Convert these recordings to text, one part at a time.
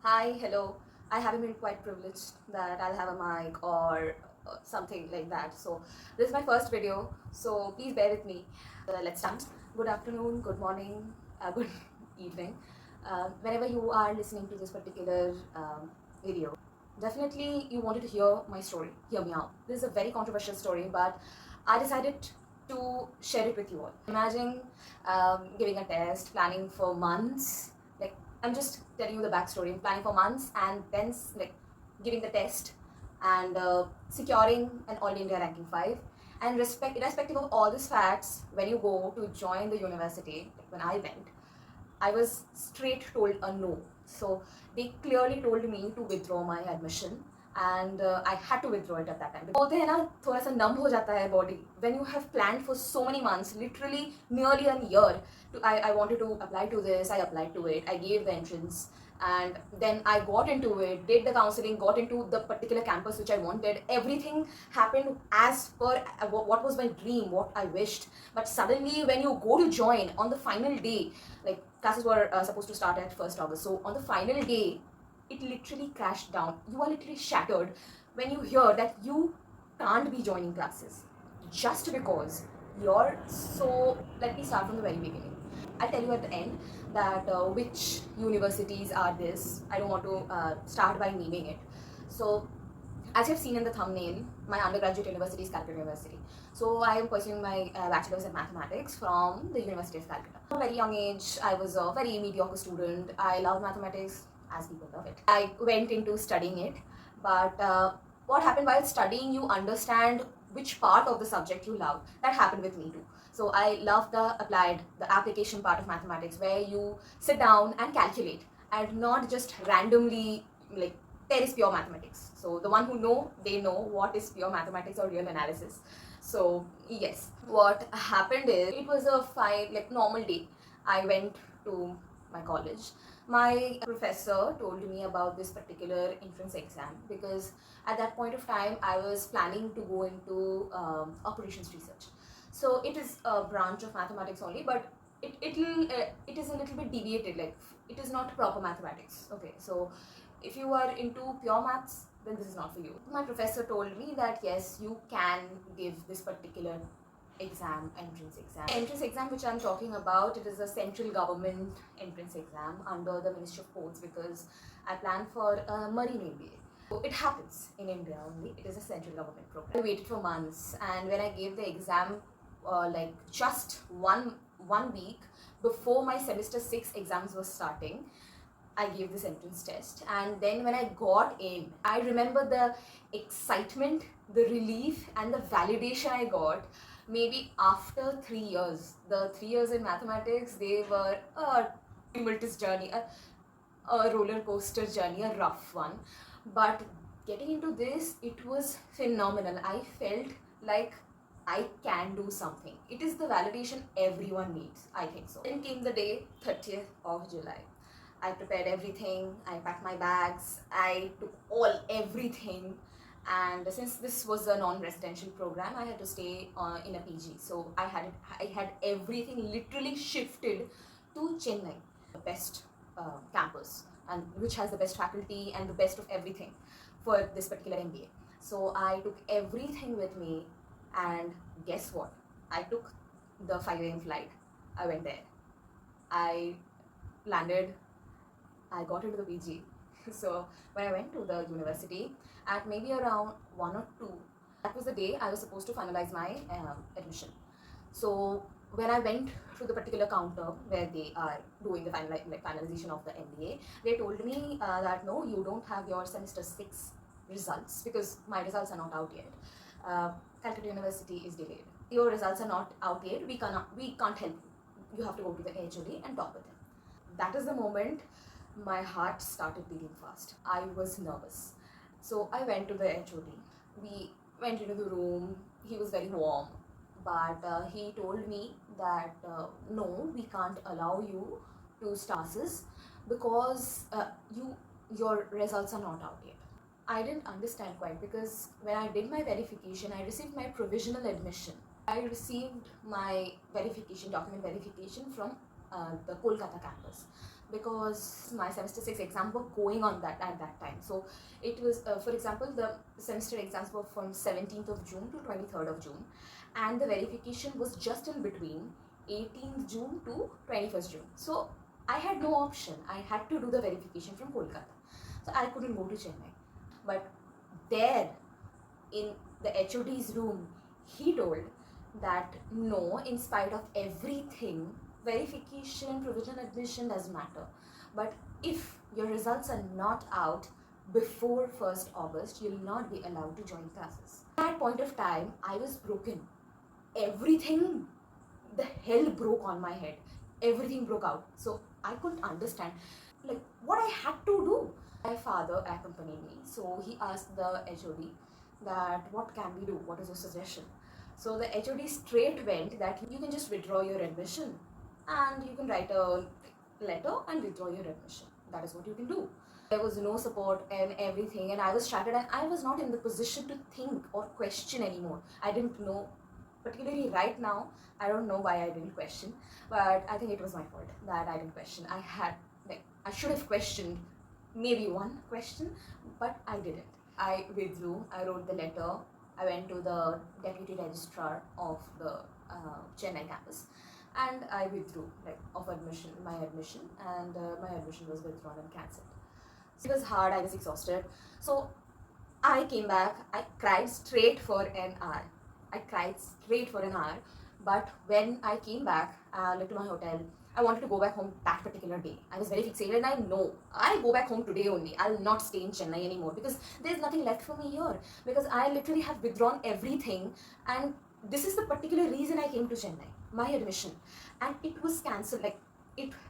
Hi, hello. I haven't been quite privileged that I'll have a mic or something like that. So, this is my first video, so please bear with me. Let's start. Good afternoon, good morning, good evening. Whenever you are listening to this particular video, definitely you wanted to hear my story. Hear me out. This is a very controversial story, but I decided to share it with you all. Imagine giving a test, planning for months, like I'm just telling you the backstory. I'm planning for months and then like giving the test and securing an all India ranking 5. And irrespective of all these facts, when you go to join the university, like when I went, I was straight told a no. So they clearly told me to withdraw my admission and I had to withdraw it at that time. बोलते हैं ना थोड़ा सा numb हो जाता है body when you have planned for so many months, literally nearly a year. I wanted to apply to this, I applied to it, I gave the entrance, and then I got into it, did the counseling, got into the particular campus which I wanted. Everything happened as per what was my dream, what I wished. But suddenly, when you go to join on the final day, like classes were supposed to start at 1st August, so on the final day, it literally crashed down. You are literally shattered when you hear that you can't be joining classes just because you're so. Let me start from the very beginning. I'll tell you at the end that which universities are this. I don't want to start by naming it. So, as you have seen in the thumbnail, my undergraduate university is Calcutta University. So, I am pursuing my bachelor's in mathematics from the University of Calcutta. At a very young age, I was a very mediocre student. I love mathematics, as people love it. I went into studying it, but what happened while studying, you understand which part of the subject you love. That happened with me too. So I love the application part of mathematics where you sit down and calculate and not just randomly like there is pure mathematics. So the one who know, they know what is pure mathematics or real analysis. So yes, what happened is it was a fine like normal day. I went to my college. My professor told me about this particular entrance exam because at that point of time I was planning to go into operations research. So it is a branch of mathematics only, but it is a little bit deviated, like it is not proper mathematics. Okay, so if you are into pure maths, then this is not for you. My professor told me that yes, you can give this particular entrance exam which I'm talking about. It is a central government entrance exam under the Ministry of Ports because I planned for a marine MBA. So it happens in India only. It is a central government program. I waited for months, and when I gave the exam, like just one week before my semester 6 exams were starting, I gave this entrance test. And then when I got in, I remember the excitement, the relief, and the validation I got. Maybe after 3 years, the 3 years in mathematics, they were a tumultuous journey, a roller coaster journey, a rough one. But getting into this, it was phenomenal. I felt like I can do something. It is the validation everyone needs, I think so. Then came the day, 30th of July. I prepared everything, I packed my bags, I took everything. And since this was a non-residential program, I had to stay in a PG. So I had everything literally shifted to Chennai, the best campus, and which has the best faculty and the best of everything for this particular MBA. So I took everything with me, and guess what? I took the 5 a.m. flight. I went there. I landed. I got into the PG. So when I went to the university at maybe around 1 or 2, that was the day I was supposed to finalize my admission. So when I went to the particular counter where they are doing the finalization of the MBA, they told me that no, you don't have your semester 6 results because my results are not out yet. Calcutta University is delayed. Your results are not out yet. We can't help you. You have to go to the HOD and talk with him. That is the moment my heart started beating fast. I was nervous. So I went to the HOD. We went into the room. He was very warm, but he told me that no, we can't allow you to start classes because your results are not out yet. I didn't understand quite because when I did my verification, I received my provisional admission. I received my document verification from the Kolkata campus. because my semester 6 exam were going on that at that time. So it was, for example, the semester exams were from 17th of June to 23rd of June, and the verification was just in between 18th June to 21st June. So I had no option. I had to do the verification from Kolkata. So I couldn't go to Chennai. But there, in the HOD's room, he told that no, in spite of everything, verification, provisional admission doesn't matter. But if your results are not out before 1st August, you'll not be allowed to join classes. At that point of time, I was broken. Everything, the hell broke on my head. Everything broke out. So I couldn't understand like what I had to do. My father accompanied me, so he asked the HOD that what can we do? What is your suggestion? So the HOD straight went that you can just withdraw your admission and you can write a letter and withdraw your admission. That is what you can do. There was no support and everything, and I was shattered, and I was not in the position to think or question anymore. I didn't know, particularly right now, I don't know why I didn't question, but I think it was my fault that I didn't question. I should have questioned maybe one question, but I didn't. I withdrew. I wrote the letter. I went to the deputy registrar of the Chennai campus, and I withdrew my admission, and my admission was withdrawn and cancelled. So it was hard. I was exhausted. So I came back. I cried straight for an hour. But when I came back, to my hotel, I wanted to go back home that particular day. I was very fixated, and I know I'll go back home today only. I'll not stay in Chennai anymore because there's nothing left for me here. Because I literally have withdrawn everything, and this is the particular reason I came to Chennai, my admission, and it was cancelled.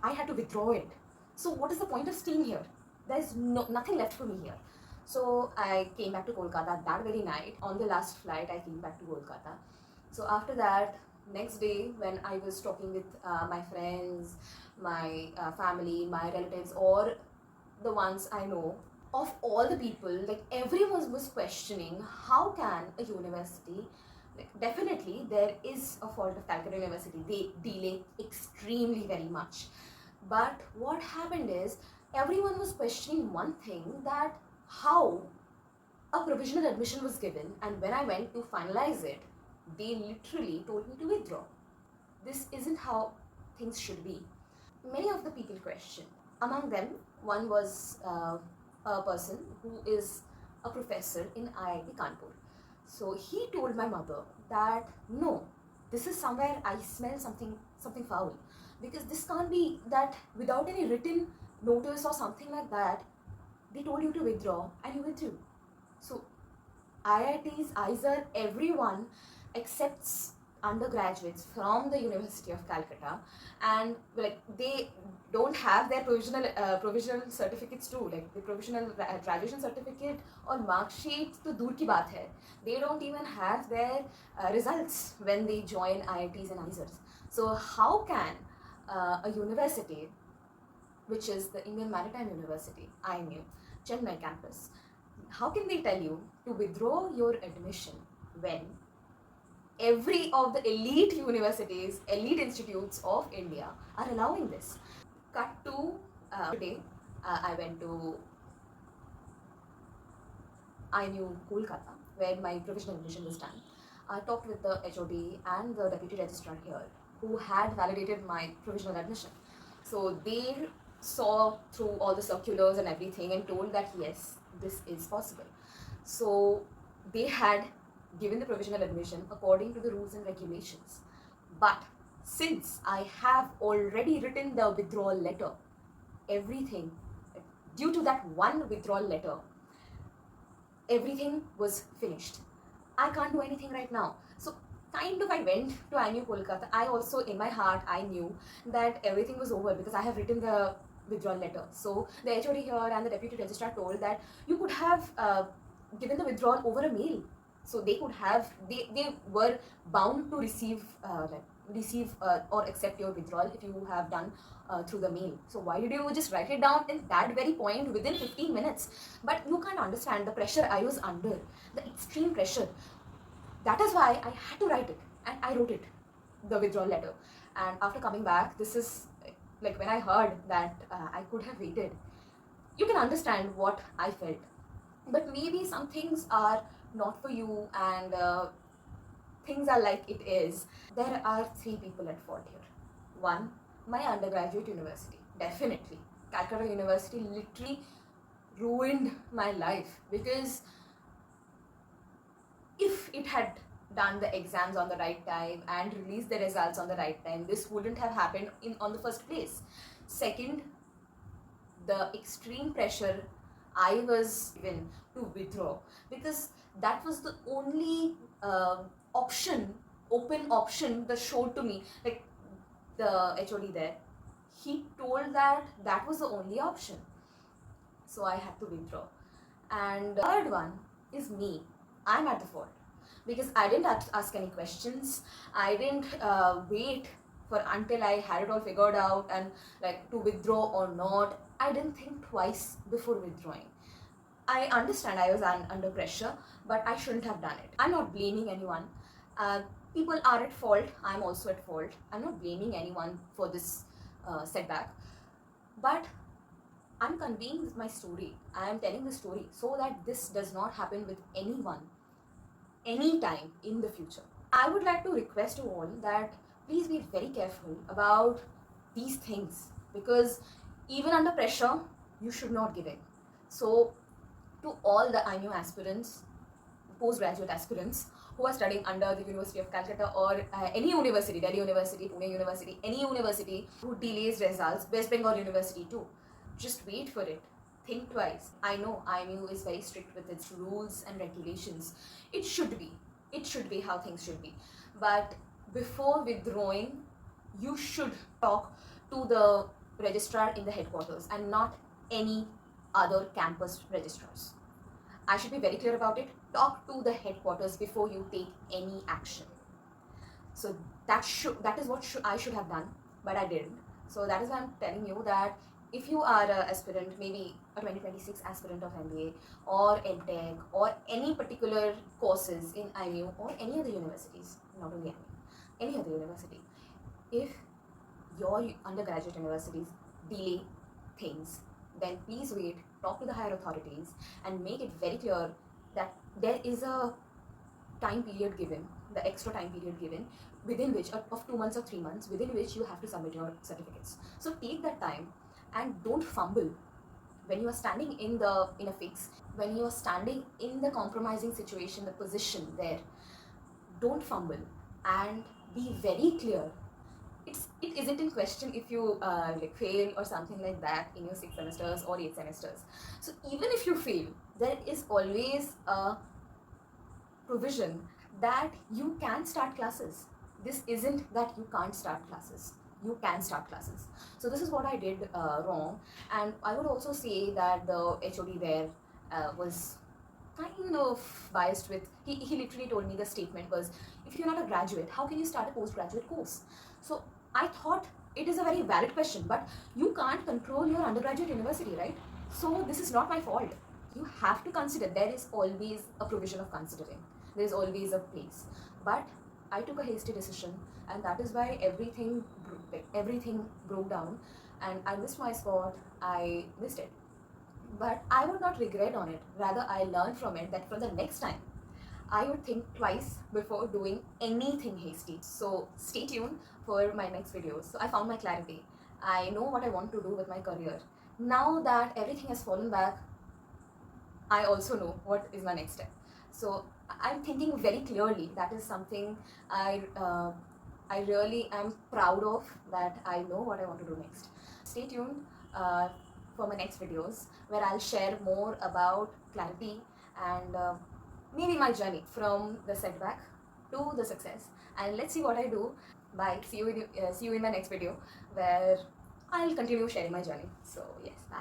I had to withdraw it. So what is the point of staying here? There's nothing left for me here. So I came back to Kolkata that very night. On the last flight, I came back to Kolkata. So after that, next day, when I was talking with my friends, my family, my relatives, or the ones I know, of all the people, like everyone was questioning how can a university, definitely there is a fault of Calcutta University. They delay extremely very much. But what happened is everyone was questioning one thing, that how a provisional admission was given, and when I went to finalize it, they literally told me to withdraw. This isn't how things should be. Many of the people questioned. Among them, one was a person who is a professor in IIT Kanpur. So he told my mother that no, this is somewhere I smell something foul, because this can't be that without any written notice or something like that, they told you to withdraw and you withdrew. So IITs, IISER, everyone accepts undergraduates from the University of Calcutta, and they don't have their provisional certificates too, like the provisional graduation certificate or mark sheet to dur ki baat hai. They don't even have their results when they join IITs and IISERs. So how can a university, which is the Indian Maritime University, IMU, Chennai campus, how can they tell you to withdraw your admission when every of the elite universities, elite institutes of India are allowing this? Cut to today, I went to IMU Kolkata, where my provisional admission was done. I talked with the HOD and the deputy registrar here, who had validated my provisional admission. So they saw through all the circulars and everything and told that yes, this is possible. So they had given the provisional admission according to the rules and regulations. But since I have already written the withdrawal letter, everything, due to that one withdrawal letter, everything was finished. I can't do anything right now. So kind of I went to IMU Kolkata. I also, in my heart, I knew that everything was over because I have written the withdrawal letter. So the HOD here and the deputy registrar told that you could have given the withdrawal over a mail. So they could have, they were bound to receive or accept your withdrawal if you have done through the mail. So why did you just write it down in that very point within 15 minutes? But you can't understand the pressure I was under, the extreme pressure. That is why I had to write it, and I wrote it, the withdrawal letter. And after coming back, this is like when I heard that I could have waited, you can understand what I felt. But maybe some things are not for you, and things are like it is. There are three people at fault here. One, my undergraduate university. Definitely. Calcutta University literally ruined my life, because if it had done the exams on the right time and released the results on the right time, this wouldn't have happened in on the first place. Second, the extreme pressure I was given to withdraw, because that was the only option, open option that showed to me. Like the HOD there, he told that that was the only option, so I had to withdraw. And the third one is me. I'm at the fault, because I didn't ask any questions. I didn't wait for until I had it all figured out and like to withdraw or not. I didn't think twice before withdrawing. I understand I was under pressure, but I shouldn't have done it. I'm not blaming anyone. Uh, People are at fault. I'm also at fault. I'm not blaming anyone for this setback, but I'm conveying my story. I am telling the story so that this does not happen with anyone anytime in the future. I would like to request you all that please be very careful about these things, because even under pressure, you should not give in. So, to all the IMU aspirants, postgraduate aspirants who are studying under the University of Calcutta or any university, Delhi University, Pune University, any university who delays results, West Bengal University too, just wait for it. Think twice. I know IMU is very strict with its rules and regulations. It should be. It should be how things should be. But before withdrawing, you should talk to the registrar in the headquarters and not any other campus registrars. I should be very clear about it. Talk to the headquarters before you take any action. So that is what I should have done, but I didn't. So that is why I'm telling you that if you are an aspirant, maybe a 2026 aspirant of MBA or EdTech or any particular courses in IMU or any other universities, not only IMU, any other university, if your undergraduate universities delay things, then please wait, talk to the higher authorities, and make it very clear that there is a time period given, the extra time period given, within which, of 2 months or 3 months, within which you have to submit your certificates. So take that time and don't fumble when you are standing in a fix, when you are standing in the compromising situation, the position there. Don't fumble and be very clear. It isn't in question if you like fail or something like that in your 6 semesters or 8 semesters. So even if you fail, there is always a provision that you can start classes. This isn't that you can't start classes. You can start classes. So this is what I did wrong. And I would also say that the HOD there was kind of biased with, he literally told me, the statement was, if you're not a graduate, how can you start a postgraduate course? So I thought it is a very valid question, but you can't control your undergraduate university, right? So this is not my fault. You have to consider, there is always a provision of considering. There is always a place. But I took a hasty decision, and that is why everything broke down, and I missed my spot, I missed it. But I would not regret on it. Rather, I learned from it that for the next time, I would think twice before doing anything hasty. So stay tuned for my next videos. So I found my clarity. I know what I want to do with my career. Now that everything has fallen back, I also know what is my next step. So I'm thinking very clearly. That is something I really am proud of, that I know what I want to do next. Stay tuned for my next videos, where I'll share more about clarity and maybe my journey from the setback to the success. And let's see what I do. Bye. See you in my next video, where I'll continue sharing my journey. So yes, bye.